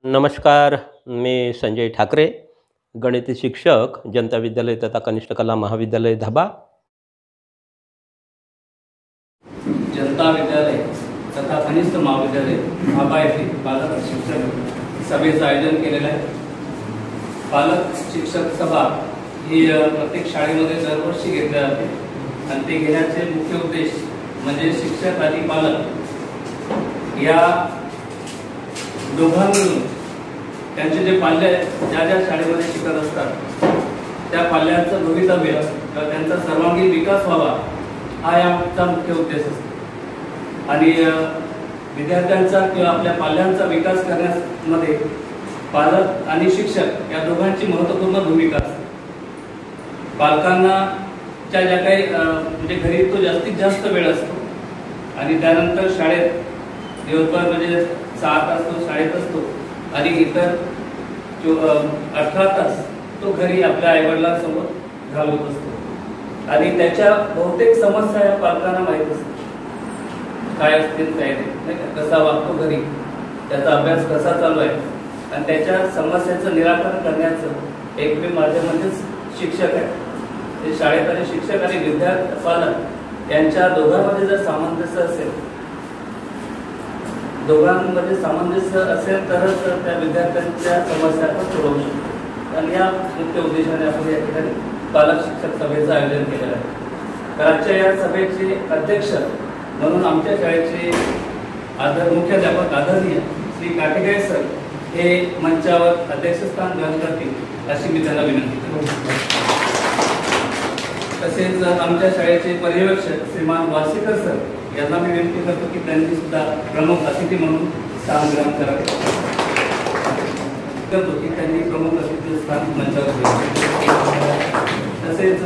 नमस्कार. मी संजय ठाकरे, गणित शिक्षक, जनता विद्यालय तथा कनिष्ठ कला महाविद्यालय धाबा. जनता विद्यालय तथा कनिष्ठ महाविद्यालय धाबा येथे पालक शिक्षक सभेचं आयोजन केलेलं आहे. पालक शिक्षक सभा ही प्रत्येक शाळेमध्ये दरवर्षी घेतली जाते आणि ते घेण्याचे मुख्य उद्देश म्हणजे शिक्षक आणि पालक या दोघांकडून त्यांचे जे पाल्य ज्या ज्या शाळेमध्ये शिकत असतात त्या पाल्यांचं भवितव्य किंवा त्यांचा सर्वांगीण विकास व्हावा हा याचा मुख्य उद्देश असतो. आणि विद्यार्थ्यांचा किंवा आपल्या पाल्यांचा विकास करण्यामध्ये पालक आणि शिक्षक या दोघांची महत्त्वपूर्ण भूमिका असते. पालकांना ज्या काही म्हणजे घरी तो जास्तीत जास्त वेळ असतो आणि त्यानंतर शाळेत दिवसभर म्हणजे 6 तास तो शाळेत असतो आणि इतर 18 तास तो घरी आपल्या आईवडिलांसोबत घालवत असतो आणि त्याच्या बहुतेक समस्या या पालकांना माहीत असतात. काय असतील काय नाही, कसा वागतो घरी, त्याचा अभ्यास कसा चालू आहे आणि त्याच्या समस्याचं निराकरण करण्याचं एकमेव माध्यम म्हणजेच शिक्षक आहे. ते शाळेत आणि शिक्षक आणि विद्यार्थी पालक यांच्या दोघांमध्ये जर सामंजस्य असेल तरच त्या विद्यार्थ्यांच्या समस्या आपण सोडवू शकतो. आणि या मुख्य उद्देशाने आपण या ठिकाणी पालक शिक्षक सभेचं आयोजन केलेलं आहे. तर आजच्या या सभेचे अध्यक्ष म्हणून आमच्या शाळेचे मुख्याध्यापक आदरणीय श्री काटेगाय सर हे मंचावर अध्यक्षस्थान ग्रहण करतील अशी मी त्यांना विनंती करतो. तसेच आमच्या शाळेचे पर्यवेक्षक श्रीमान वासेकर सर यांना मी विनंती करतो की त्यांनी सुद्धा प्रमुख अतिथी म्हणून स्थान ग्रहण करावे. करतो की त्यांनी प्रमुख अतिथी स्थान मंचावर तसेच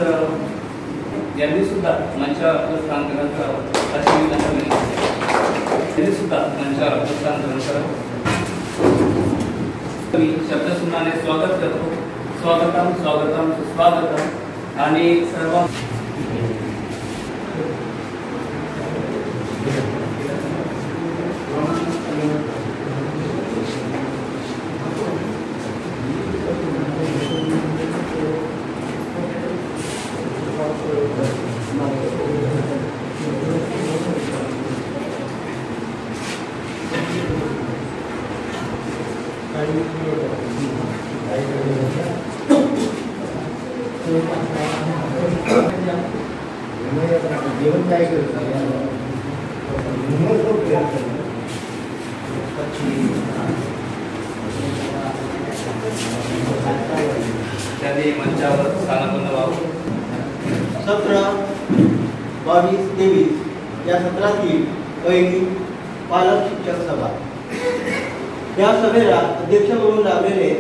यांनी सुद्धा मंचावर आपलं स्थान ग्रहण करावं अशी मी त्यांना विनंती करतो. त्यांनी सुद्धा मंचावर आपलं स्थान ग्रहण करावं. मी शब्दसुमनाने स्वागत करतो. स्वागतम स्वागतम सुस्वागतम आणि सर्व त्यांनी मंचावर स्थानापन्न व्हावं. सत्र 22-23 या सत्रातील पहिली पालक शिक्षक सभा. या सभेला अध्यक्ष म्हणून लाभलेले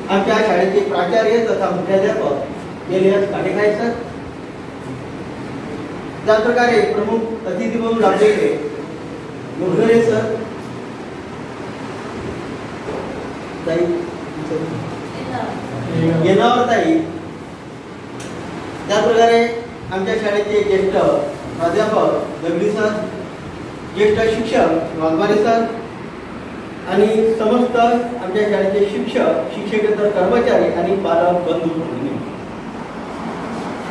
आमच्या शाळेचे प्राचार्य तथा मुख्याध्यापक एलियास काटेगाय सर, त्याप्रकारे प्रमुख अतिथी म्हणून लाभलेले गोगरे सर, येणावरताई, त्याप्रकारे आमच्या शाळेचे ज्येष्ठ प्राध्यापक दगडी सर, ज्येष्ठ शिक्षक वाघमारे सर आणि समस्त आमच्या शाळेचे शिक्षक, शिक्षकेतर कर्मचारी आणि पालक बंधू भगिनी.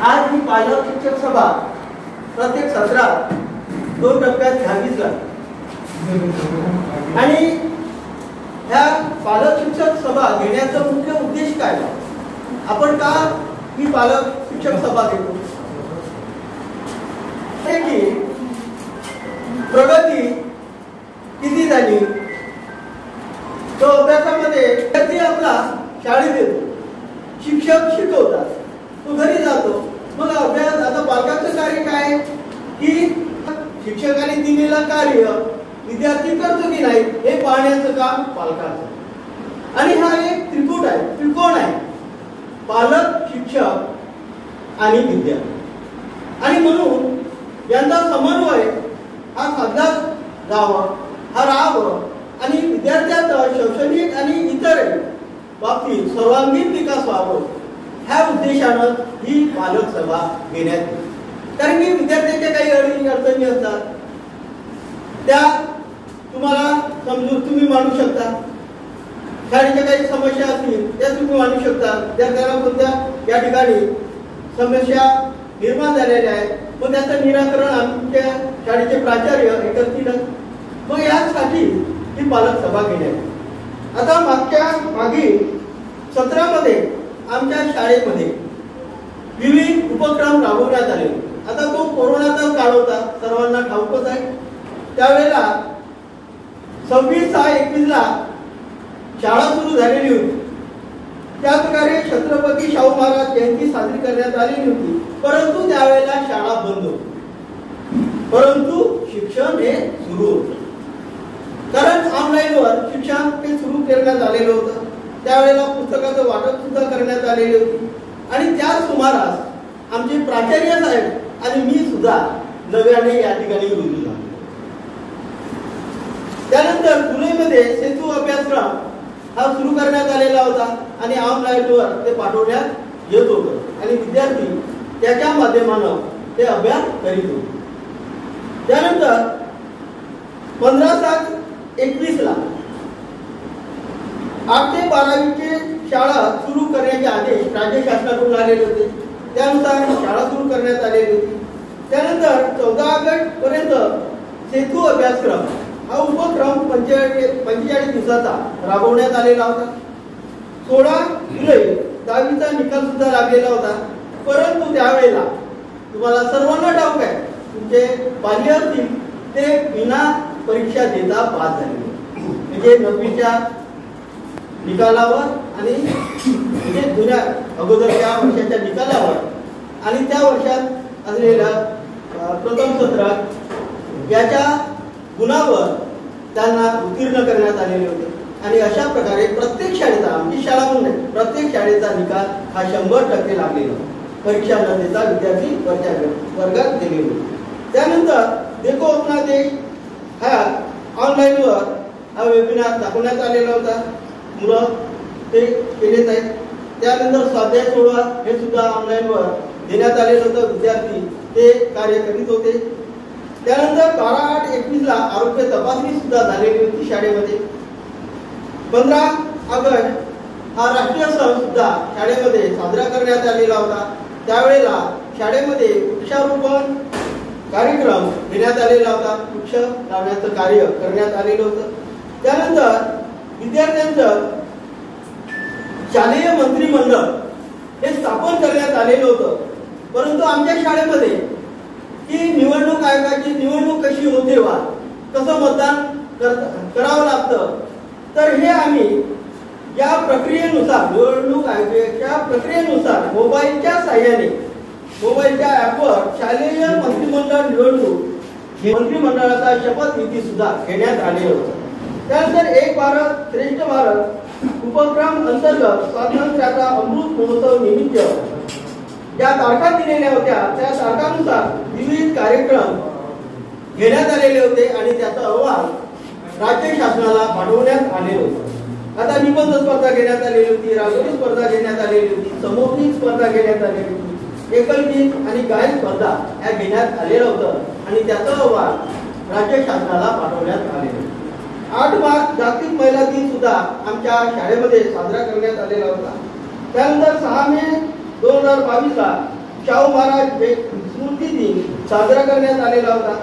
आज ही पालक शिक्षक सभा प्रत्येक सत्रात 2 टप्प्यात घ्यावीच लागते आणि ह्या पालक शिक्षक सभा घेण्याचा मुख्य उद्देश काय? आपण का ही पालक शिक्षक सभा घेतो? की प्रगती किती झाली तो अभ्यासामध्ये विद्यार्थी आपला शाळेत येतो, शिक्षक शिकवतात, तो घरी जातो, मग अभ्यास. आता पालकाचं कार्य काय की शिक्षकाने दिलेलं कार्य विद्यार्थी करतो की नाही हे पाहण्याचं काम पालकाचं. आणि हा एक त्रिकोण आहे पालक, शिक्षक आणि विद्यार्थी. आणि म्हणून यांचा समन्वय हा साधला जावा, हा राहावं आणि विद्यार्थ्यांचा शैक्षणिक आणि इतर बाबतीत सर्वांगीण विकास व्हावं ह्या उद्देशानं ही पालक सभा घेण्यात येते. कारण की विद्यार्थ्यांच्या काही अडचणी असतात त्या तुम्हाला समजून तुम्ही मांडू शकता. शाळेच्या काही समस्या असतील त्या तुम्ही मांडू शकता. त्या कोणत्या या ठिकाणी समस्या निर्माण झालेल्या आहेत, मग त्याचं निराकरण आमच्या शाळेचे प्राचार्य हे करतीलच. मग यासाठी ही पालक सभा घेण्यात. आता मागील सत्रामध्ये आमच्या शाळेमध्ये विविध उपक्रम राबवण्यात आले. आता तो कोरोनाचा काळ होता, सर्वांना ठाऊकच आहे. त्यावेळेला 26/6/21 शाळा सुरू झालेली होती. त्याप्रकारे छत्रपती शाहू महाराज जयंती साजरी करण्यात आलेली होती. परंतु त्यावेळेला शाळा बंद होती, परंतु शिक्षण हे सुरू होतं. कारण ऑनलाईनवर शिक्षण हे सुरू करण्यात आलेलं होतं. त्यावेळेला पुस्तकाचं वाटप सुद्धा करण्यात आलेले होते. आणि त्या सुमारास आमचे प्राचार्य साहेब आणि मी सुद्धा नव्याने या ठिकाणी रुजू झालो. त्यानंतर जुलैमध्ये सेतू अभ्यासक्रम हा सुरू करण्यात आलेला होता आणि ऑनलाईनवर ते पाठवण्यात येत होतं आणि विद्यार्थी त्याच्या माध्यमानं ते अभ्यास करीत होते. त्यानंतर 15/7/21 8 ते 12वीचे शाळा सुरू करण्याचे आदेश राज्य शासनाकडून आलेले होते. त्यानुसार शाळा सुरू करण्यात आलेली होती. त्यानंतर 14 ऑगस्ट पर्यंत सेतू अभ्यासक्रम हा उपक्रम 45 दिवसाचा राबवण्यात आलेला होता. 16 जुलै 10वीचा निकाल सुद्धा लागलेला होता. परंतु त्यावेळेला तुम्हाला सर्वांना ठाऊक आहे, तुमचे बाल्य असतील ते विना परीक्षा देता पास झाले. म्हणजे 9वीच्या निकालावर आणि म्हणजे जुन्या अगोदरच्या वर्षाच्या निकालावर आणि त्या वर्षात असलेल्या प्रथम सत्रात याच्या गुणावर त्यांना उत्तीर्ण करण्यात आलेले होते. आणि अशा प्रकारे प्रत्येक शाळेचा, आमची शाळा म्हणून नाही, प्रत्येक शाळेचा निकाल हा 100% लागलेला. परीक्षा न देता विद्यार्थी वरच्या वर्गात गेलेले होते. त्यानंतर देखो अपना देश हा ऑनलाईनवर हा वेबिनार दाखवण्यात आलेला होता. मुलं ते केलेच आहेत. त्यानंतर स्वाध्याय सोडवा हे सुद्धा ऑनलाईनवर देण्यात आलेलं होतं. विद्यार्थी ते कार्य करीत होते. त्यानंतर 12/8/21 आरोग्य तपासणी सुद्धा झालेली होती शाळेमध्ये. 15 ऑगस्ट हा राष्ट्रीय सण सुद्धा शाळेमध्ये साजरा करण्यात आलेला होता. त्यावेळेला शाळेमध्ये वृक्षारोपण कार्यक्रम घेण्यात आलेला होता. वृक्ष लावण्याचं कार्य करण्यात आलेलं होतं. त्यानंतर विद्यार्थ्यांचं शालेय मंत्रिमंडळ हे स्थापन करण्यात आलेलं होतं. परंतु आमच्या शाळेमध्ये की निवडणूक आयोगाची निवडणूक कशी होते वा कसं मतदान करावं लागतं, तर हे आम्ही या प्रक्रियेनुसार निवडणूक आयोगाच्या प्रक्रियेनुसार मोबाईलच्या साहाय्याने मोबाईलच्या ॲपवर शालेय मंत्रिमंडळ निवडणूक मंत्रिमंडळाचा शपथविधी सुद्धा घेण्यात आले होते. त्यानंतर एक भारत श्रेष्ठ भारत उपक्रम अंतर्गत स्वातंत्र्याचा अमृत महोत्सव निमित्त ज्या तारखा दिलेल्या होत्या त्या तारखानुसार विविध कार्यक्रम घेण्यात आलेले होते आणि त्याचा अहवाल राज्य शासनाला पाठवण्यात आलेले होते. आता निबंध स्पर्धा घेण्यात आलेली होती, रांगोळी स्पर्धा घेण्यात आलेली होती, समोगीत स्पर्धा घेण्यात आलेली होती, एकलगीत आणि गायन स्पर्धा या घेण्यात आलेलं होतं आणि त्याचा अहवाल राज्य शासनाला पाठवण्यात आलेला. 8 मार्च जागतिक महिला दिन सुद्धा आमच्या शाळेमध्ये साजरा करण्यात आलेला होता. त्यानंतर 6 मे 2022 शाहू महाराज स्मृती दिन साजरा करण्यात आलेला होता.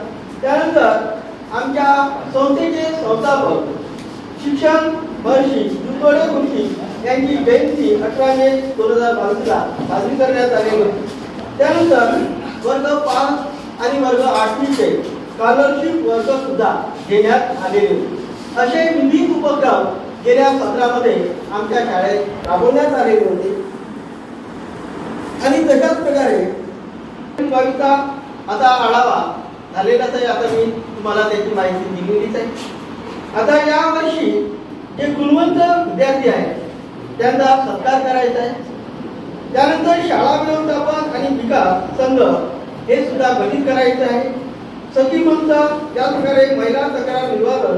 त्यानंतर आमच्या संस्थेचे संस्थापक शिक्षण महर्षी दुधोडे ऋषी यांची जयंती 18 मे 2022 साजरी करण्यात आलेली होती. त्यानंतर वर्ग 5 आणि वर्ग 8चे स्कॉलरशिप वर्ग सुद्धा घेण्यात आलेले होते. असे विविध उपक्रम गेल्या सत्रामध्ये आमच्या शाळेत राबवण्यात आलेले होते. आणि तशाच प्रकारे बावीसचा आता आढावा झालेलाच आहे. आता मी तुम्हाला त्याची माहिती दिलेलीच आहे. आता या वर्षी जे गुणवंत विद्यार्थी आहेत त्यांचा सत्कार करायचा आहे. त्यानंतर शाळा व्यवस्थापन आणि विकास संघ हे सुद्धा गठीत करायचं आहे. सखी मंच त्याप्रकारे महिला तक्रार निवारण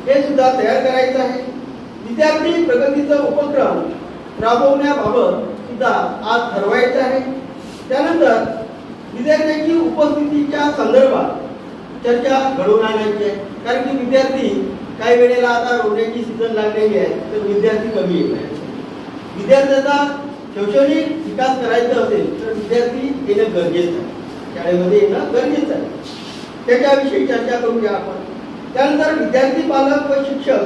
हे सुद्धा तयार करायचं आहे. विद्यार्थी प्रगतीचा उपक्रम राबवण्याबाबत सुद्धा आज ठरवायचं आहे. त्यानंतर विद्यार्थ्यांची उपस्थितीच्या संदर्भात चर्चा घडवून आणायची आहे. कारण की विद्यार्थी काही वेळेला आता रोवण्याची सीझन लागलेली आहे तर विद्यार्थी कमी येत आहेत. विद्यार्थ्याचा शैक्षणिक विकास करायचा असेल तर विद्यार्थी येणं गरजेचं आहे, शाळेमध्ये येणं गरजेचं आहे. त्याच्याविषयी चर्चा करूया आपण. त्यानंतर विद्यार्थी, पालक व शिक्षक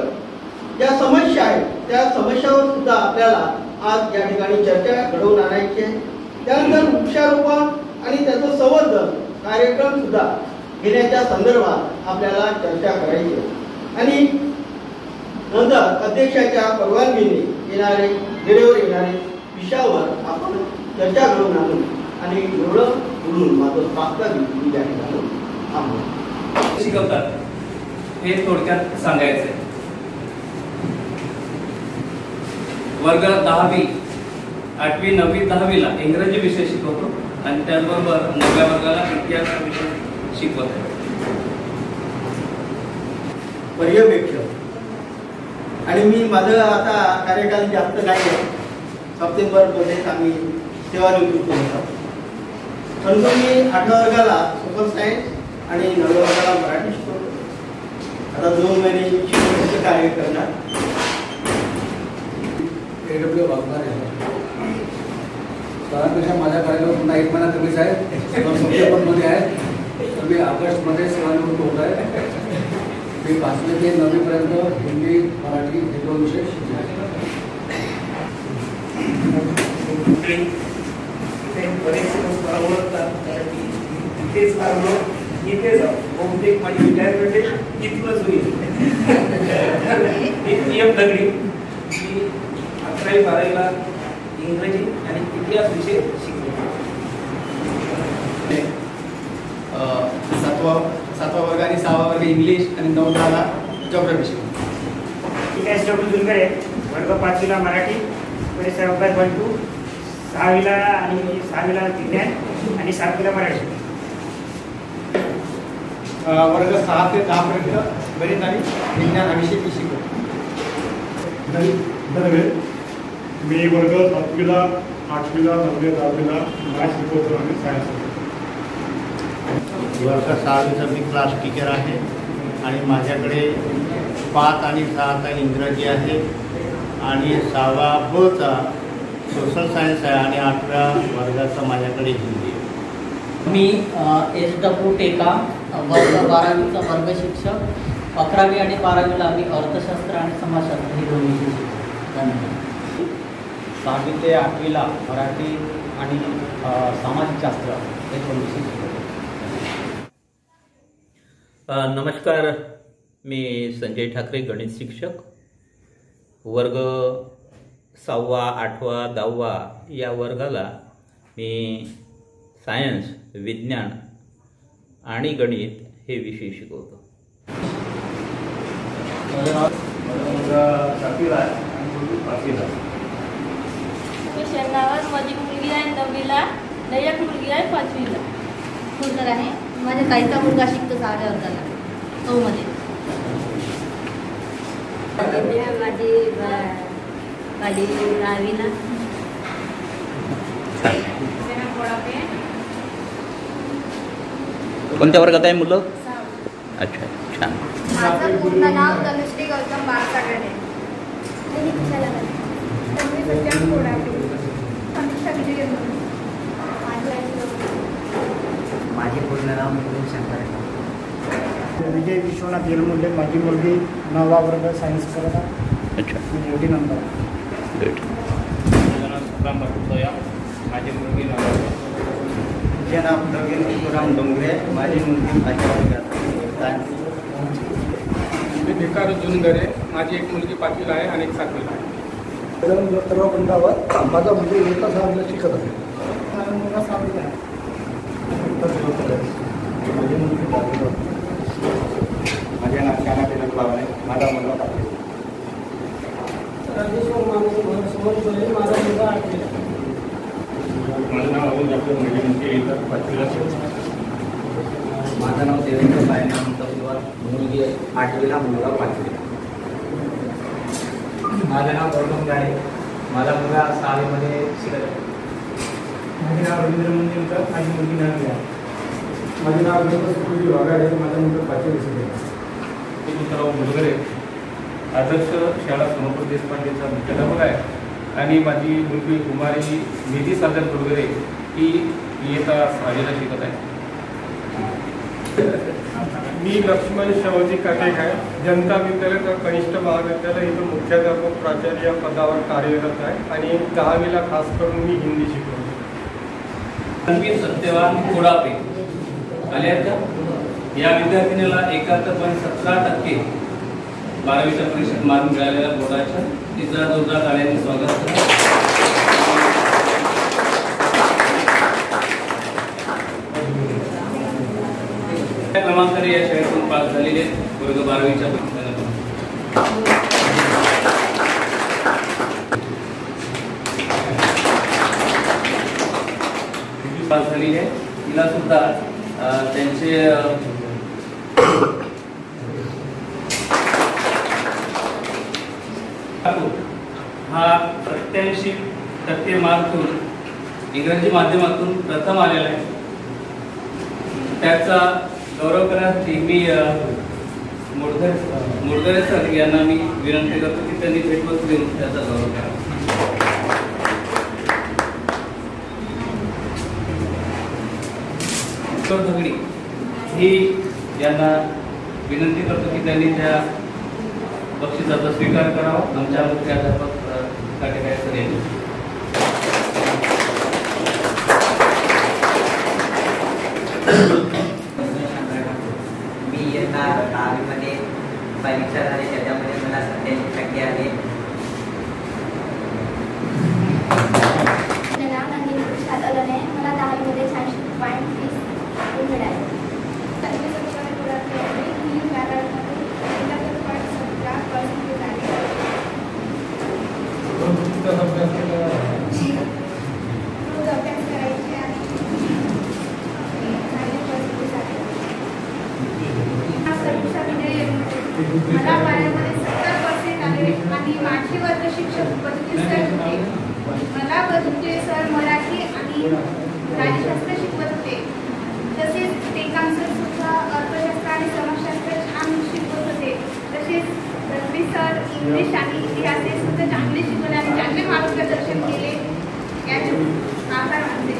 ज्या समस्या आहेत त्या समस्यावर सुद्धा आपल्याला आज या ठिकाणी चर्चा घडवून आणायची आहे. त्यानंतर वृक्षारोपण आणि त्याचं संवर्धन कार्यक्रम सुद्धा घेण्याच्या संदर्भात आपल्याला चर्चा करायची आहे. आणि नंतर अध्यक्षाच्या परवानगीने वेळेवर येणारे विषयावर आपण चर्चा घडवून आणू आणि एवढं बोलून माझं प्रास्ताविक मी या ठिकाणी थांबवतो. शिकवतात हे थोडक्यात सांगायचं आहे. वर्ग 10वी 8वी 9वी 10वीला इंग्रजी विषय शिकवतो आणि त्याचबरोबर 9व्या वर्गाला इतिहास विषय शिकवत आहे. पर्यवेक्षक आणि मी माझं आता कार्यकाल जास्त नाही आहे. सप्टेंबरमध्येच आम्ही सेवानिवृत्त होतो. परंतु मी 8व्या वर्गाला सोशल सायन्स आणि 9व्या वर्गाला मराठी शिकवतो. आता 2 महिने शिक्षणाचं कार्य करणार. AW वागणार आहे. सरांपेक्षा माझ्या कार्यालयावर पुन्हा 1 महिना कमीच आहे. सप्टेंबरमध्ये आहे. तुम्ही ऑगस्टमध्ये सेवानिवृत्त होत आहे. मी 5वी ते 9वी पर्यंत हिंदी, मराठी हे 2 विषय शिकले आहेत. बरेचसे लोक आवडतात कारण की इथेच आलो, इथेच बहुतेक माझी रिटायरमेंट इथूनच होईल. एक नियम दगडी की 11वी 12वीला इंग्रजी आणि इतिहास विषय शिकलो. 7वा वर्ग आणि 6वा वर्ग इंग्लिश आणि 9वीला जॉग्राफी शिकलो. SW जुनकर आहे. वर्ग 5वीला मराठी, परिसर अभ्यास 1 2, 6वीला आणि 6वीला विज्ञान आणि 7वीला मराठी. वर्ग 6 ते 10 पर्यंत गणित आणि विज्ञान हा विषय शिकलो. मी वर्ग 7वीला 8वीला 9वीला 10वीला मॅथ्स शिकवतो आणि सायन्स शिकवतो. वर्ग 6वीचा मी क्लास टीचर आहे आणि माझ्याकडे 5 आणि 6चा इंग्रजी आहे आणि 6वा बचा सोशल सायन्स आहे आणि 8व्या वर्गाचा माझ्याकडे हिंदी आहे. मी SW टेका, वर्ग 12वीचा वर्ग शिक्षक. 11वी आणि 12वीला आम्ही अर्थशास्त्र आणि समाजशास्त्र हे 2 विषय शिकतो. धन्यवाद. 6वी ते 8वीला मराठी आणि समाजशास्त्र हे 2 विषय शिकवतो. नमस्कार, मी संजय ठाकरे, गणित शिक्षक. वर्ग 6वा 8वा 10वा या वर्गाला मी सायन्स, विज्ञान आणि गणित हे विषय शिकवतो. माझी मुलगी आहे 9वीला, एक मुलगी आहे 5वीला. मुलगा आहे. माझ्या ताईचा मुलगा शिकतो 6व्या वर्गाला मध्ये. माझी 10वीला. कोणत्या वर्गात आहे मुलं? अच्छा, छान. माझं पूर्ण नाव तनुश्री गौतम बाळसागर आहे. माझे पूर्ण नाव मिलिंद शंकर आहे. विजय विश्वनाथ येलमुंडे. माझी मुलगी 9वा वर्ग सायन्स करत आहे. अच्छा, मोठी नंबर. गुड. माझी मुलगी तिचे नाव प्रवीण तुकाराम डोंगरे. माझी मुलगी 5व्या वर्गात. मी भिकार जुनगरे. माझी एक मुलगी 5वीला आहे आणि एक 7वीला आहे. सर्व बंधावर माझा मुलगी एका 6वीला शिकत आहे. माझा मुलगा 6वीला आहे. माझी मुलगी 10वीला. माझे नाव शाना तिलक बाबाने. माझा मुलगा 5वीला. माझा मुलगा 8वीला. माझं नाव अरुण जाफर. माझी मुलगी 5वीला शिकतो. माझं नाव देवेंद्र सायना. मुलगी 8वीला, मुलगा 5वीला. माझं नाव गौतम गाडे. माझा मुलगा 6वीमध्ये शिकत आहे. माझे नाव रवींद्र मंदिरकर. माझी मुलगी 9वीला. माझे नाव सुखजी वाघाडे, माझा नंबर 5 वर्षाचे. विठ्ठलराव मुलगरे, आदर्श शाळा सोनपूर देशपांडेचा मुख्याध्यापक आहे. आणि माझी मुलगी कुमारी निधी साधन मुलगरे ही इयत्ता 6वीला शिकत आहे. मी लक्ष्मण शिवाजी काटेक आहे. जनता विद्यालय कनिष्ठ महाविद्यालय इथं मुख्याध्यापक प्राचार्य पदावर कार्यरत आहे आणि 10वीला खास करून मी हिंदी शिकवतो. सत्यवान कोडापे आले आहेत का? या विद्यार्थिनीला 71.17% 12वीच्या परीक्षेत मार्क मिळालेल्या बोर्डाच्या. तिचा जोरदार टाळ्यांनी स्वागत करा. क्रमांकाने या शाळेतून पास झालेले वर्ग 12वीच्या परीक्षेला पास झालेली आहे. तिला सुद्धा त्यांचे हा 87% मार्कून इंग्रजी माध्यमातून प्रथम आलेला आहे. त्याचा गौरव करण्यासाठी मी मोडगरे सर यांना मी विनंती करतो की त्यांनी भेटवस्तू देऊन त्याचा गौरव करा. धगडी ही यांना विनंती करतो की त्यांनी त्या बक्षिसाचा स्वीकार करावा. आमच्या मुख्याध्यापक काटेकाय सर यांनी. मी इयत्ता 10वीमध्ये परीक्षा झाली, त्याच्यामध्ये मला 87% आले. मला 10वीमध्ये 86.30 मिळाले. मला 12वीमध्ये 70% आले आणि माझे वर्ग शिक्षक बजुते सर होते. मला बजुते सर मराठी आणि राज्यशास्त्र शिकवत होते. तसेच टेकाम सर सुद्धा अर्थशास्त्र आणि समाजशास्त्र छान शिकवत होते. तसेच रवी सर इंग्लिश आणि इतिहास हे सुद्धा चांगले शिकवले आणि चांगले मार्गदर्शन केले. याचे आभार मानते.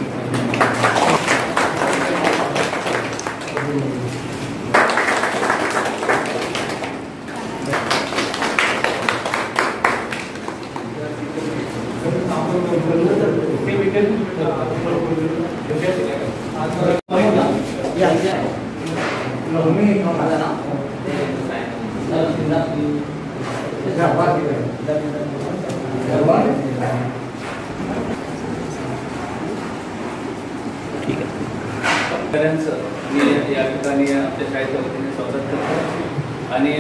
मी या ठिकाणी आपल्या शाळेच्या वतीने स्वागत करतो आणि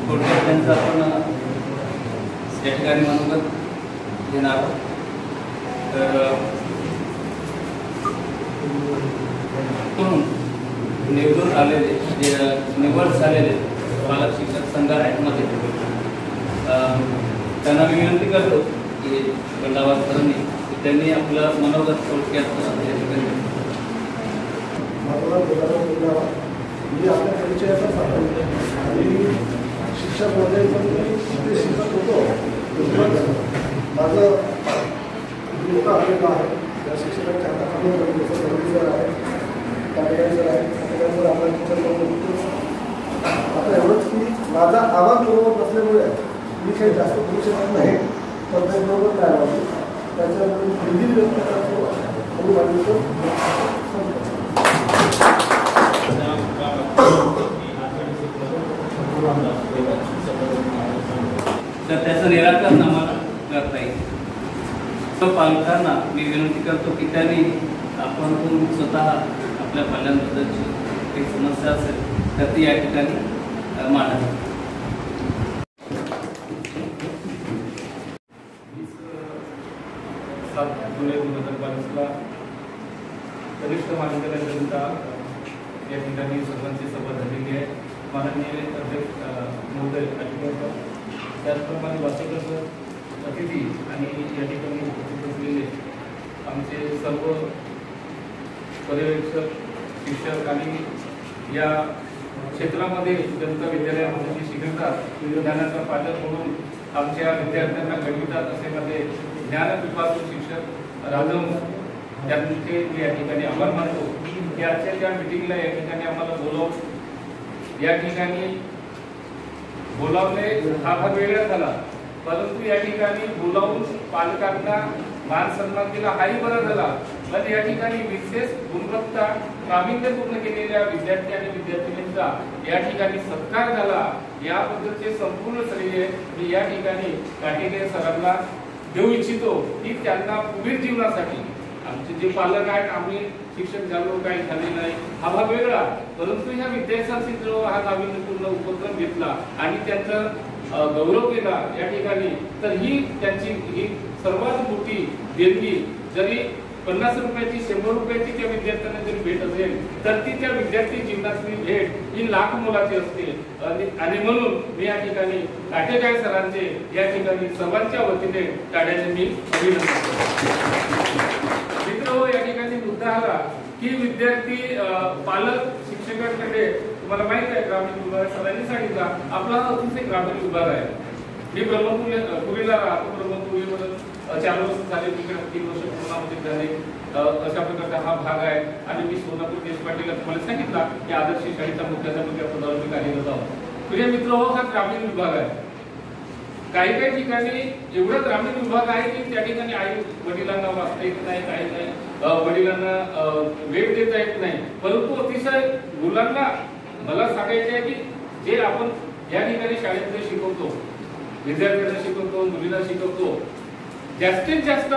थोडक्यात त्यांचं आपण या ठिकाणी मनोगत घेणार आहोत. तर म्हणून निवडून आलेले जे निवड झालेले पालक शिक्षक संघ आहेत मध्ये त्यांना मी विनंती करतो की गंडावाद सरांनी त्यांनी आपलं मनोगत थोडक्यात या ठिकाणी. मी आपल्या परिचयाचा सांगतो आणि शिक्षक मध्ये पण मी शिकत होतो. माझं मुलगा आलेला आहे. त्या शिक्षकांच्या हाताखाली सर आहे, काटेकाय सर आहे. काटेकाय आपला टीचर आता एवढंच की माझा आवाज बरोबर नसल्यामुळे मी काही जास्त बोलू शकत नाही. पण ते बरोबर काय आवाज त्याच्यामुळे हिंदी व्यक्त करायचो. तर त्याचं निराकरण आम्हाला करता येईल. पालकांना मी विनंती करतो की त्यांनी आपण स्वतः आपल्या पाल्यांबद्दलची काही समस्या असेल तर ती या ठिकाणी मांडावी. 7 जुलै 2022ला कनिष्ठ महाविद्यालय जनता या ठिकाणी सर्वांची सभा झालेली आहे. माननीय अध्यक्ष महोदय आठवकर, त्याचप्रमाणे वाचकाचं अतिथी आणि या ठिकाणी उपस्थित असलेले आमचे सर्व पर्यवेक्षक शिक्षक आणि या क्षेत्रामध्ये जनता विद्यालयामध्ये जे शिकवतात ज्ञानाचा पालक म्हणून आमच्या विद्यार्थ्यांना घडवितात असे माझे ज्ञानपिपासू शिक्षक राजम त्यांचे मी या ठिकाणी आभार मानतो की आजच्या त्या मिटिंगला या ठिकाणी आम्हाला या ठिकाणी बोलावले हा भाग वेगळा झाला, परंतु या ठिकाणी बोलावून पालकांना मान सन्मान दिला हाही बरा झाला, पण या ठिकाणी विशेष गुणवत्ता प्रावीण्य पूर्ण केलेल्या विद्यार्थी आणि विद्यार्थिनींचा या ठिकाणी सत्कार झाला, याबद्दलचे संपूर्ण श्रेय मी या ठिकाणी काटेकर सरांना देऊ इच्छितो की त्यांना पुढील जीवनासाठी आमचे जे पालक आहेत आम्ही शिक्षक झालो काही झाले नाही हा भाग वेगळा, परंतु ह्या विद्यार्थ्यांशी जो हा नाविन्यपूर्ण उपक्रम घेतला आणि त्यांचा गौरव केला या ठिकाणी, तर ही त्यांची ही सर्वात मोठी देणगी जरी 50 रुपयाची 100 रुपयाची त्या विद्यार्थ्यांना जरी भेट असेल तर ती त्या विद्यार्थी जीवनातली भेट ही लाख मोलाची असते आणि म्हणून मी या ठिकाणी काटेकर सरांचे या ठिकाणी सर्वांच्या वतीने टाळ्याने मी अभिनंदन करतो। मित्र या ठिकाणी मुद्दा आला की विद्यार्थी पालक शिक्षकांकडे तुम्हाला माहित आहे ग्रामीण विभाग सरांनी सांगितला आपला अतिशय ग्रामीण विभाग आहे। मी ब्रह्मपुरीला राहतो, ब्रह्मपुरीमध्ये 4 वर्ष झाले, 3 वर्ष कोरोनामध्ये झाले, अशा प्रकारचा हा भाग आहे आणि मी सोनापूर देशपांडेला तुम्हाला सांगितला की आदर्श शाळेचा मुख्याध्यापक या पदावर मी कार्यरत आहोत। प्रिय मित्र हा ग्रामीण विभाग आहे, काही काही ठिकाणी एवढा ग्रामीण विभाग आहे की त्या ठिकाणी आई वडिलांना वाचता येत नाही, काही नाही वडिलांना वेळ देता येत नाही, परंतु अतिशय मुलांना मला सांगायचे आहे की जे आपण या ठिकाणी शाळेमध्ये शिकवतो, विद्यार्थ्यांना शिकवतो, मुलींना शिकवतो, जास्तीत जास्त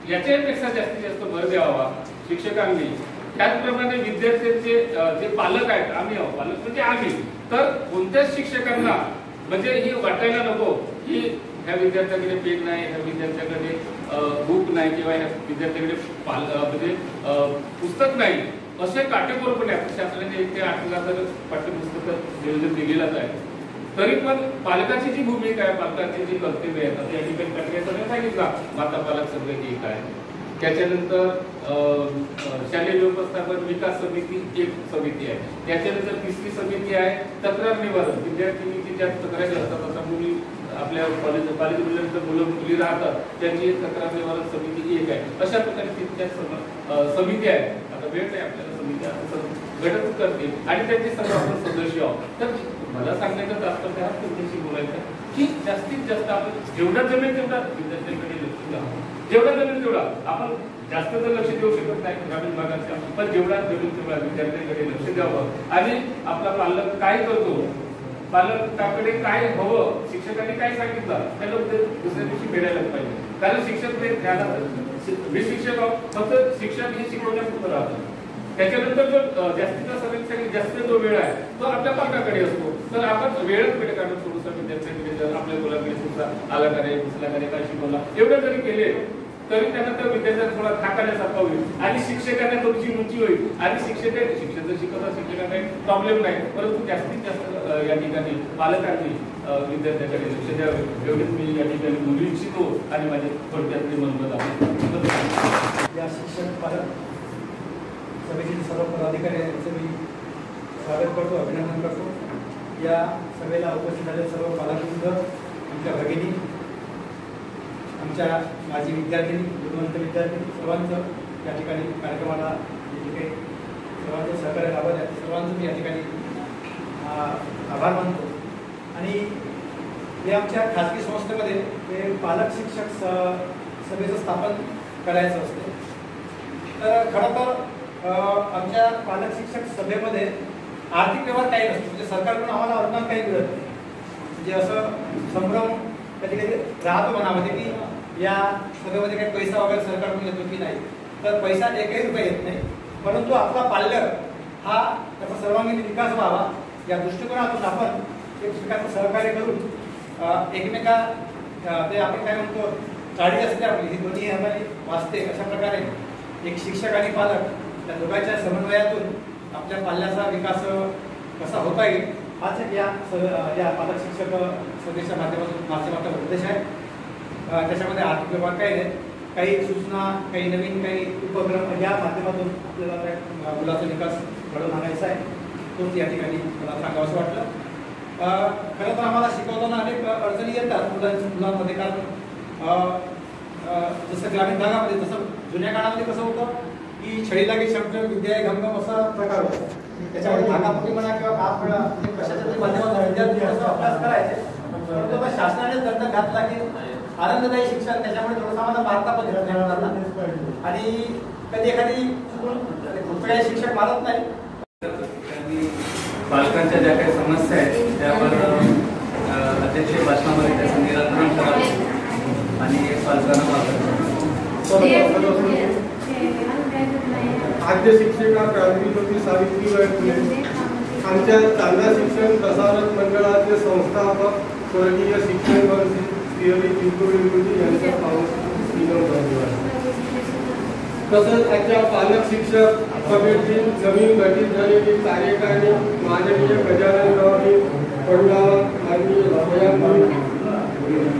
याच्यापेक्षा जास्तीत जास्त भर द्यावा शिक्षकांनी। त्याचप्रमाणे विद्यार्थ्यांचे जे पालक आहेत आम्ही आहोत, पालक म्हणजे आम्ही, तर कोणत्याच शिक्षकांना म्हणजे हे वाटायला नको की ह्या विद्यार्थ्याकडे पेन नाही, ह्या विद्यार्थ्याकडे बुक नाही किंवा ह्या विद्यार्थ्याकडे म्हणजे पुस्तक नाही, असे काटेकोरपणे शासनाने 1 ते 8 तर पाठ्यपुस्तक नियोजन दिलेलंच आहे, तरी पण पालकाची जी भूमिका आहे, पालकांची जी कर्तव्य आहे, आता या ठिकाणी काटेकर सांगितला माता पालक सगळे एक आहे, त्याच्यानंतर शालेय व्यवस्थापन विकास समिती एक समिती आहे, त्याच्यानंतर 3री समिती आहे तक्रार निवारण, विद्यार्थ्यांनी ज्या तक्रारी असतात आता मुली आपल्या कॉलेजमध्ये मुलं मुली राहतात त्यांची एक तक्रार निवारण समिती एक आहे, अशा प्रकारे 3 समिती आहे। आता वेळ नाही आपल्याला समित्या गटच करते आणि त्यांचे सर्व आपण सदस्य आहोत, तर मला सांगण्याचं तात्पर्य तुमच्याशी बोलायचं की जास्तीत जास्त आपण जेवढा जमेल तेवढा विद्यार्थ्यांकडे लक्ष द्यावं, जेवढा जमेल तेवढा आपण जास्त तर लक्ष देऊ शकत नाही ग्रामीण भागाच्या, पण जेवढा जमेल तेवढा विद्यार्थ्यांकडे लक्ष द्यावं आणि आपला पालक काय करतो, पालकाकडे काय हवं, शिक्षकांनी काय सांगितलं त्याला दुसऱ्या दिवशी भेटायलाच पाहिजे, कारण शिक्षक ते ज्ञानात मी शिक्षक आहोत, फक्त शिक्षक हे शिकवण्यापुरतं राहतं, त्याच्यानंतर जो जास्तीचा सगळ्यात जास्त जो वेळ आहे तो आपल्या पालकाकडे असतो, तर आपण वेळच वेळ काढून थोडंसं विद्यार्थ्यांकडे जर आपल्या मुलाकडे तुमचा आला का रे दुसऱ्या का रे काय शिकवला एवढं जरी केले तरी त्यांना त्या विद्यार्थ्यांना थोडा थाक आल्यासारखा होईल आणि शिक्षकांना तुमची रुची होईल आणि शिक्षक जर शिकवतात शिक्षकांना काही प्रॉब्लेम नाही, परंतु जास्तीत जास्त या ठिकाणी पालकांनी विद्यार्थ्यांकडे लक्ष द्यावे एवढेच मी या ठिकाणी बोलू इच्छितो आणि माझे थोडक्यातले मनोगत आहे। या शिक्षक पालक सभेतील सर्व पदाधिकारी यांचं मी स्वागत करतो, अभिनंदन करतो। या सभेला उपस्थित झालेले सर्व पालकवृंद, आमच्या भगिनी, आमच्या माजी विद्यार्थिनी, गुणवंत विद्यार्थी सर्वांचं या ठिकाणी कार्यक्रमाला जे काही सर्वांचं सहकार्य लाभत आहे सर्वांचं मी या ठिकाणी आभार मानतो। आणि हे आमच्या खाजगी संस्थेमध्ये हे पालक शिक्षक सभेचं स्थापन करायचं असते, तर खरं तर आमच्या पालक शिक्षक सभेमध्ये आर्थिक व्यवहार काही नसतो, म्हणजे सरकारकडून आम्हाला अनुदान काही मिळत नाही, म्हणजे असं संभ्रम कधी कधी राहतो मनामध्ये की या सभेमध्ये काही पैसा वगैरे सरकारकडून येतो की नाही, तर पैसा 1ही रुपया येत नाही, परंतु आपला पालक हा त्याचा सर्वांगीण विकास व्हावा या दृष्टिकोनातून आपण एकमेकांचं सहकार्य करून एकमेका ते आपण काय म्हणतो गाडी असते आपली ही दोन्ही आम्हाला वाचते, अशा प्रकारे एक शिक्षक आणि पालक त्या दोघांच्या समन्वयातून आपल्या पाल्याचा विकास कसा होता येईल हाच या पालक शिक्षक सभेच्या माध्यमातून माझ्या उद्देश आहे। त्याच्यामध्ये आर्थिक व्यवहार काही नाही, काही सूचना, काही नवीन काही उपक्रम या माध्यमातून आपल्याला त्या मुलाचा विकास घडवून आणायचा आहे, तोच या ठिकाणी मला सांगावंसं वाटलं. खरं तर आम्हाला शिकवताना अनेक अडचणी येतात मुलांमध्ये, कारण जसं ग्रामीण भागामध्ये, जसं जुन्या काळामध्ये कसं होतं की छडी लागे शब्द विद्या घमघम असा प्रकार होता. त्याच्यामध्ये भागापुरी म्हणा किंवा कशाच्या तरी माध्यमातून विद्यार्थी असं अभ्यास करायचे. परंतु आता शासनाने दंड घातला की आनंददायी शिक्षण, त्याच्यामुळे थोडंसं आम्हाला मार्का पण घेण्यात जाणार आणि कधी एखादी काही शिक्षक मारत नाही. पालकांच्या ज्या काही समस्या आहेत त्यावर अध्यक्षीय भाषणामध्ये त्याचं निराकरण करावं आणि पालकांना आद्य शिक्षिका क्रांतिज्योती सावित्रीबाई फुले, आमच्या चांदा शिक्षण प्रसारक मंडळाचे संस्थापक स्वर्गीय शिक्षण मंत्री श्री चिंचोळी गुरुजी यांच्या तसंच आजच्या पालक शिक्षक समिती नवीन गठीत झालेली कार्यकारिणी माननीय गजानन गवळी, पंडावत, माननीय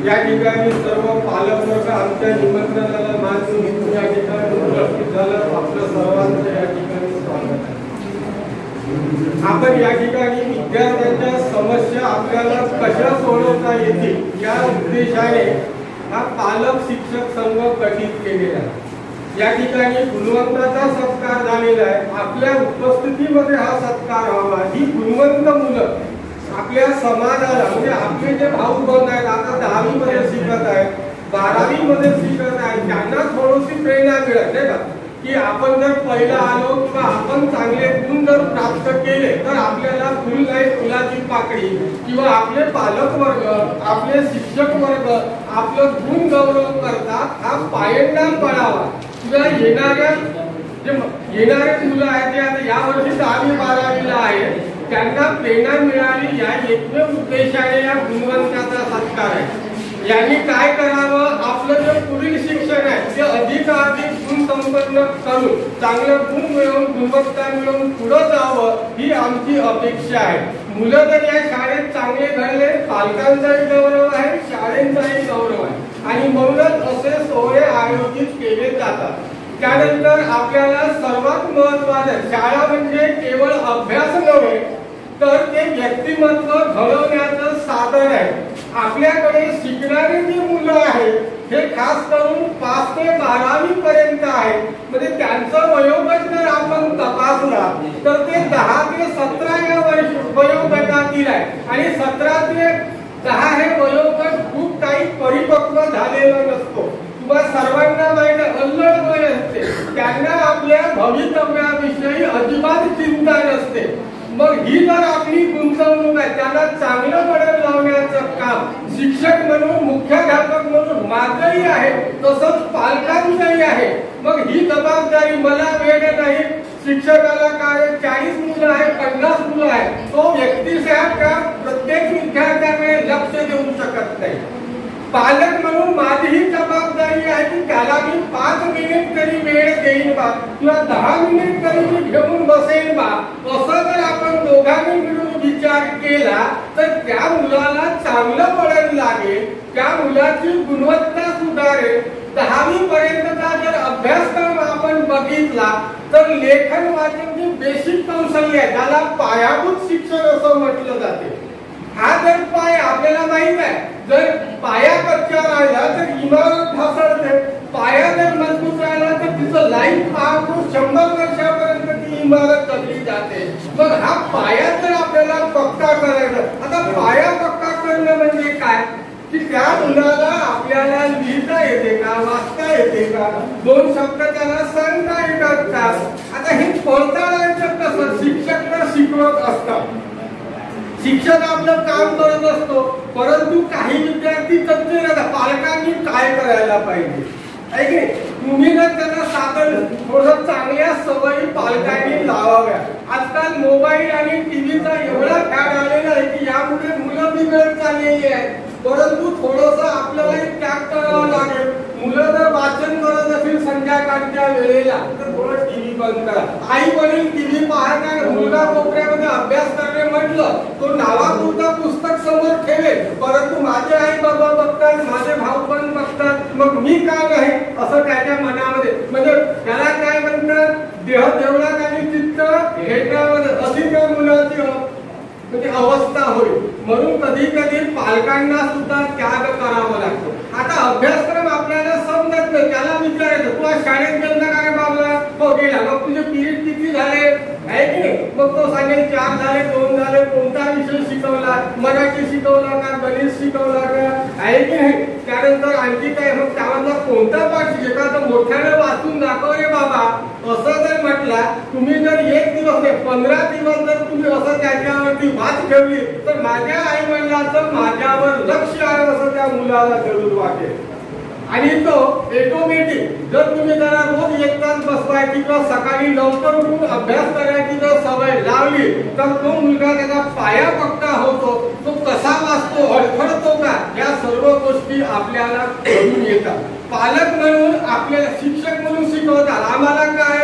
या ठिकाणी सर्व पालक वर्ग आमच्या निमंत्रणाला मान देऊन या ठिकाणी उपस्थित झालं. आपलं सर्वांचं या ठिकाणी स्वागत आहे. आपण या ठिकाणी विद्यार्थ्यांच्या समस्या आपल्याला कशा सोडवता येतील या उद्देशाने हा पालक शिक्षक संघ गठीत केलेला आहे. या ठिकाणी गुणवंताचा सत्कार झालेला आहे. आपल्या उपस्थितीमध्ये हा सत्कार व्हावा. ही गुणवंत मुलं आपल्या समाजाला, म्हणजे आपले जे भाऊ बंद आहेत, आता 10वी मध्ये शिकत आहेत, 12वी मध्ये शिकत आहेत, त्यांना थोडीशी प्रेरणा मिळत नाही का की आपण जर पहिला आलो किंवा आपण चांगले गुण जर प्राप्त केले तर आपल्याला फुल नाही फुलाची पाकळी किंवा आपले पालक वर्ग, आपले शिक्षक वर्ग आपलं गुण गौरव करतात. हा पायंडा पडावा किंवा येणारे मुलं आहेत ते आता या वर्षी 10वी 12वीला आहे, त्यांना प्रेरणा मिळाली या एकमेव उद्देशाने या गुणवंताचा सत्कार आहे. यांनी काय करावं, आपलं जे पुढील शिक्षण आहे ते अधिकाधिक गुण संपन्न करून चांगलं गुण मिळवून गुणवत्ता मिळवून पुढे जावं ही आमची अपेक्षा आहे. मुलं जर या शाळेत चांगले घडले, पालकांचाही गौरव आहे, शाळेचाही गौरव आहे आणि म्हणूनच असे सोहळे आयोजित केले जातात. त्यानंतर आपल्याला सर्वात महत्त्वाचं, शाळा म्हणजे केवळ अभ्यास नव्हे तर ते व्यक्तिमत्व घडवण्याचं साधन आहे. आपल्याकडे शिकणारी जी मुलं आहेत हे खास करून 5 ते 12वी पर्यंत आहेत, म्हणजे त्यांचं वयोगट जर आपण तपासला तर ते 10 ते 17 या वयोगटातील आहे आणि 17 ते 10 हे वयोगट खूप काही परिपक्व झालेलं नसतो किंवा सर्वांना माहिती अल्लड वय असते. त्यांना आपल्या भवितव्याविषयी अजिबात चिंता नसते. मग ही जर आपली गुंतवणूक आहे, त्यांना चांगलं बळण लावण्याचं काम शिक्षक म्हणून, मुख्याध्यापक म्हणून माझंही आहे, तसंच पालकांचंही आहे. मग ही जबाबदारी मला वेळ नाही, शिक्षकाला काय 40 मुलं आहे, 50 मुलं आहे, तो व्यक्तिशः त्या प्रत्येक विद्यार्थ्याकडे लक्ष देऊ शकत नाही. पालक म्हणून माझी ही जबाबदारी आहे की त्याला मी 5 मिनिट तरी वेळ देईन बा किंवा 10 मिनिट तरी मी घेऊन बसेन बा, असं जर आपण दोघांनी मिळून विचार केला तर त्या मुलाला चांगलं वळण लागेल, त्या मुलाची गुणवत्ता सुधारेल. 10वी पर्यंतचा जर अभ्यासक्रम आपण बघितला तर लेखन वाचन जी बेसिक कौशल्य आहे त्याला पायाभूत शिक्षण असं म्हटलं जाते. हा जर पाय आपल्याला माहित आहे, जर पाया कच्चा राहिला तर इमारत ढासळते, पाया जर मजबूत राहिला तर तिचं लाईफ पाहतो 100 वर्षापर्यंत ती इमारत चालली जाते. मग हा पाया जर आपल्याला पक्का करायचा, आता पाया पक्का करणं म्हणजे काय की त्या मुलाला आपल्याला लिहिता येते का, वाचता येते का, 2 शब्द त्याला सांगता येतात का. आता हे पडताळायचं कसं, शिक्षक तर शिकवत असतात, शिक्षक आपलं काम करत असतो, परंतु काही विद्यार्थी कच्चे राहतात. पालकांनी काय करायला पाहिजे, ऐके तुम्ही जर त्यांना साधन थोडं चांगल्या सवयी पालकांनी लावाव्या. आजकाल मोबाईल आणि टीव्हीचा एवढा फॅड आलेला आहे की यामुळे मुलं बिघडत चाललेली आहेत, परंतु थोडंसं आपल्याला त्याग करावं लागेल. मुलं जर वाचन करत असेल संध्याकाळच्या वेळेला तर थोडं टीव्ही बंद करा. आई वडील टीव्ही पाहताना मुलगा कोपऱ्यामध्ये अभ्यास करणे म्हटलं तो नावापुरतं पुस्तक समोर ठेवेल, परंतु माझे आई बाबा बघतात, माझे भाऊ पण बघतात, मग मी का नाही असं व्यवस्था होईल म्हणून कधी कधी पालकांना सुद्धा त्याग करावा लागतो. आता अभ्यासक्रम आपल्याला समजत नाही, त्याला विचारायचं तू आज शाळेत गेला का रे बाबा? हो गेला. मग तुझे पिरियड किती झाले आहे की नाही? मग तो सांगेल 4 झाले, 2 झाले. कोणता विषय शिकवला? मराठी शिकवला का, गणित शिकवला का, आहे की नाही? त्यानंतर आणखी काय, मग त्यामधला कोणता पाठ शिकला तर मोठ्याने वाचून दाखव रे बाबा असं जर म्हटला. तुम्ही जर 1 दिवस नाही 15 दिवस जर तुम्ही असं त्याच्यावरती वाच ठेवली तर माझ्या आई वडिलांचं माझ्यावर लक्ष आहे असं त्या मुलाला जरूर वाटेल. आणि तो ऑटोमॅटिक जर तुम्ही त्याला रोज 1 तास बसवायची किंवा सकाळी लवकर उठून अभ्यास करायची जर सवय लावली तर तो मुलगा त्याचा पाया पक्का होतो. तो कसा वाचतो, अडखळतो का, या सर्व गोष्टी आपल्याला कळून येतात. पालक म्हणून आपल्याला शिक्षक म्हणून शिकवतात. आम्हाला काय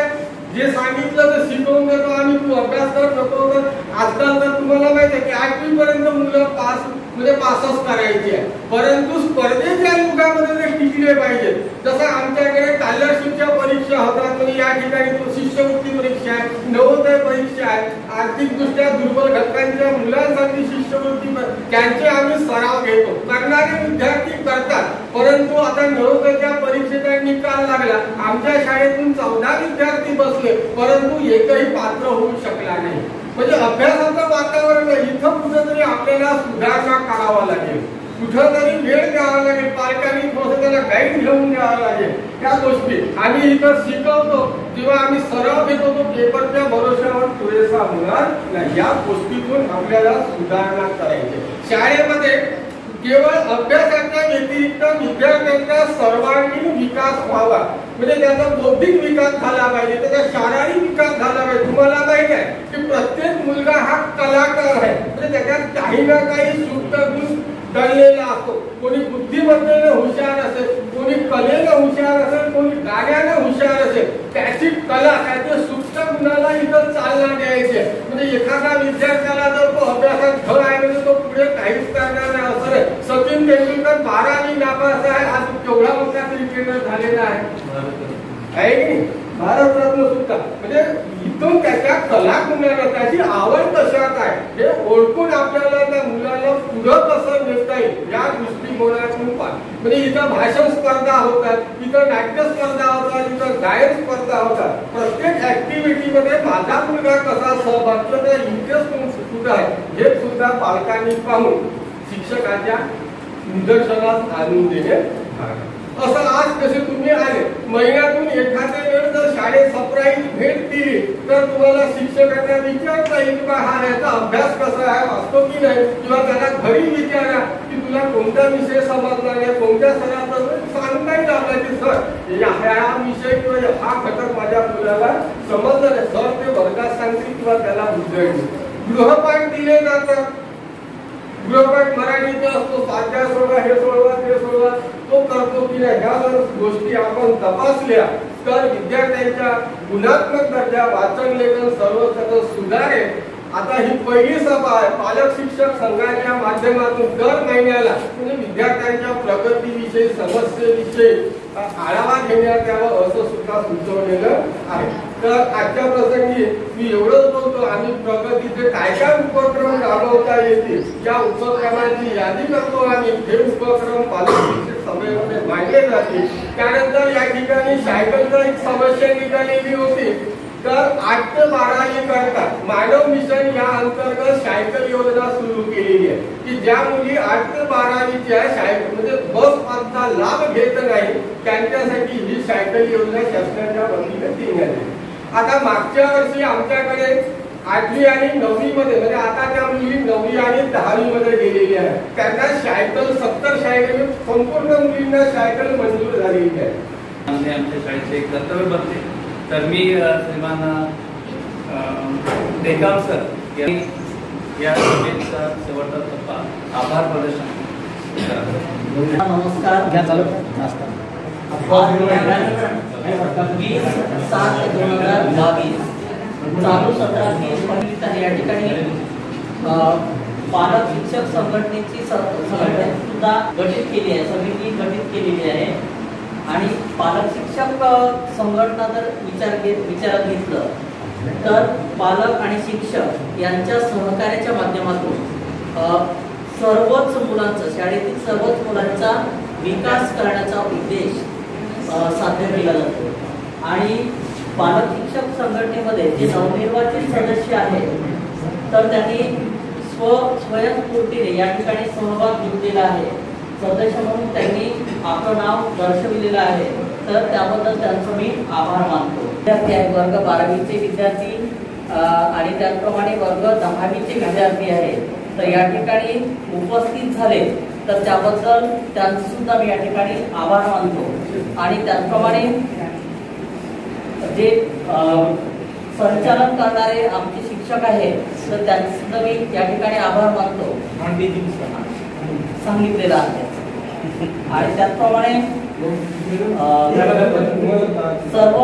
जे सांगितलं ते शिकवून देतो आम्ही, तू अभ्यास कर नको कर. आजकाल तर तुम्हाला माहिती आहे की 8वी पर्यंत मुलं पासच करायची आहे, परंतु स्पर्धेच्या युगामध्ये ते टिकले पाहिजे. जसं आमच्याकडे स्कॉलरशिपच्या परीक्षा होतात, म्हणजे या ठिकाणी शिष्यवृत्ती परीक्षा आहे, नवोदय परीक्षा आहे, आर्थिकदृष्ट्या दुर्बल घटकांच्या मुलांसाठी शिष्यवृत्ती, त्यांचे आम्ही सराव घेतो. करणारे विद्यार्थी करतात, परंतु आता नवोदयच्या परीक्षेचा निकाल लागला. आमच्या शाळेतून 14 विद्यार्थी बसले, परंतु एकही पात्र होऊ शकला नाही. म्हणजे अभ्यासाचं वातावरण इथं कुठेतरी आपल्याला सुधारणा करावा लागेल, कुठेतरी वेळ द्यावा लागेल. पालकांनी थोडंसं त्याला गाईड घेऊन द्यावं लागेल. त्या गोष्टी आम्ही इथं शिकवतो जेव्हा आम्ही सराव घेतो तो पेपरच्या भरोश्यावर पुरेसा होणार नाही. या गोष्टीतून आपल्याला सुधारणा करायची. शाळेमध्ये केवळ अभ्यासाच्या व्यतिरिक्त विद्यार्थ्यांचा सर्वांगीण विकास व्हावा, म्हणजे त्याचा बौद्धिक विकास झाला पाहिजे, त्याचा शारीरिक विकास झाला पाहिजे. तुम्हाला माहिती आहे की प्रत्येक मुलगा हा कलाकार आहे, म्हणजे त्याच्यात काही ना काही सुप्त गुण दडलेला असतो. कोणी बुद्धिमत्तेने हुशार असेल, कोणी कलेने हुशार असेल, कोणी गाण्याने हुशार असेल. त्याची कला, त्याचे सुप्त गुणाला इथं चालना द्यायची. म्हणजे एखादा विद्यार्थ्याला जर तो अभ्यासात घर आहे म्हणजे तो पुढे काहीच करणार नाही असं नाही. सचिन तेंडुलकर 12वी नापास आहे, आज केवढा मोठा क्रिकेटर झालेला आहे की नाही? भारतरत्न सुद्धा. म्हणजे इथून त्याच्या कलागुणाला त्याची आवड कशात आहे हे ओळखून आपल्याला त्या मुलाला पुढं कसं नेता येईल या दृष्टिकोनातून म्हणजे इथं भाषण स्पर्धा होतात, इथं नाट्य स्पर्धा होतात, इथं गायन स्पर्धा होतात. प्रत्येक ऍक्टिव्हिटीमध्ये माझा मुलगा कसा सहभाग, त्याचा इंटरेस्ट कुठं आहे हे सुद्धा पालकांनी पाहून शिक्षकाच्या निदर्शनास आणून देणे. असं आज कसे तुम्ही आले, महिन्यातून एखाद्या वेळ जर शाळेत सरप्राईज भेट दिली तर तुम्हाला शिक्षकांना विचारता येईल की हा याचा अभ्यास कसा आहे, वाचतो की नाही, किंवा त्याला घरी विचारा की तुला कोणता विषय समजला नाही, कोणत्या सराचा सांगता येईल आपल्याला की सर हा विषय किंवा हा घटक माझ्या मुलाला समजला नाही, सर ते वर्गात सांगतील किंवा त्याला उजळतील. गृहपाठ दिले जातात, गृहपाठ मराठीचा असतो, स्वाध्याय सोडवा, हे सोडवा, ते सोडवा, तो करतो की नाही. ह्या जर गोष्टी आपण तपासल्या तर विद्यार्थ्यांच्या गुणात्मक दर्जा, वाचन लेखन सर्व सुधारेल. आता ही पहिली सभा आहे पालक शिक्षक संघाच्या माध्यमातून दर महिन्याला म्हणजे विद्यार्थ्यांच्या प्रगतीविषयी, समस्येविषयी आढावा घेण्यात यावं असं सुद्धा सुचवलेलं आहे. तर आजच्या प्रसंगी मी एवढंच बोलतो, आम्ही प्रगतीचे काय काय उपक्रम राबवता येतील या उपक्रमांची यादी करतो आम्ही. हे उपक्रम पालक शिक्षक सभेमध्ये मांडले जातील. त्यानंतर या ठिकाणी सायकलचा एक समस्या निघालेली होती, तर 8 ते 12वी करता मानव मिशन या अंतर्गत सायकल योजना सुरू केलेली आहे की ज्या मुली 8 ते 12वीच्या सायकल म्हणजे बस पासचा लाभ घेत नाही त्यांच्यासाठी ही सायकल योजना शासनाच्या वतीने देण्यात आली. आता मागच्या वर्षी आमच्याकडे 8वी आणि 9वी मध्ये म्हणजे आता त्या मुली 9वी आणि 10वी मध्ये गेलेल्या आहेत. त्यांना सायकल 70 सायकल संपूर्ण मुलींना सायकल मंजूर झालेली आहे. आमच्या शाळेचे एक कर्तव्य बनते. तर मी श्रीमान टेकाम सर यांनी या सभेचा शेवटचा टप्पा आभार प्रदर्शन. नमस्कार. 20/7/2022 चालू सत्राची या ठिकाणी पालक शिक्षक संघटनेची सुद्धा गठीत केली आहे, समिती गठीत केलेली आहे. आणि पालक शिक्षक संघटना जर विचारात घेतलं तर पालक आणि शिक्षक यांच्या सहकार्याच्या माध्यमातून सर्वच मुलांचा, शाळेतील सर्वच मुलांचा विकास करण्याचा उद्देश साध्य केला जातो. आणि पालक शिक्षक संघटनेमध्ये जे नवनिर्वाचित सदस्य आहेत तर त्यांनी स्वयंस्फूर्तीने या ठिकाणी सहभाग घेतलेला आहे. सदस्य म्हणून त्यांनी आपलं नाव दर्शविलेलं आहे, तर त्याबद्दल त्यांचं मी आभार मानतो. विद्यार्थी आहे, वर्ग 12वीचे विद्यार्थी आणि त्याचप्रमाणे वर्ग 10वीचे विद्यार्थी आहेत. तर या ठिकाणी उपस्थित झाले तर त्याबद्दल त्यांचं सुद्धा मी या ठिकाणी आभार मानतो. आणि त्याचप्रमाणे जे संचालन करणारे आमचे शिक्षक आहेत तर त्यांचं सुद्धा मी या ठिकाणी आभार मानतो सांगितलेलं आहे. आणि त्याचप्रमाणे सर्व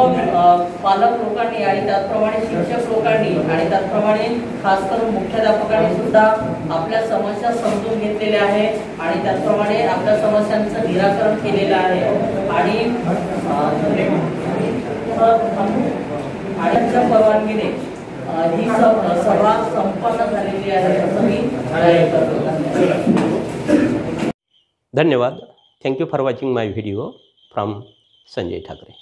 पालक लोकांनी आणि त्याचप्रमाणे शिक्षक लोकांनी आणि त्याचप्रमाणे खास करून मुख्याध्यापकांनी सुद्धा आपल्या समस्या समजून घेतलेल्या आहेत आणि त्याचप्रमाणे आपल्या समस्यांचं निराकरण केलेलं आहे. आणि त्यांच्या परवानगीने ही सभा संपन्न झालेली आहे असं मी जाहीर करतो. धन्यवाद. Thank you for watching my video from Sanjay Thackeray.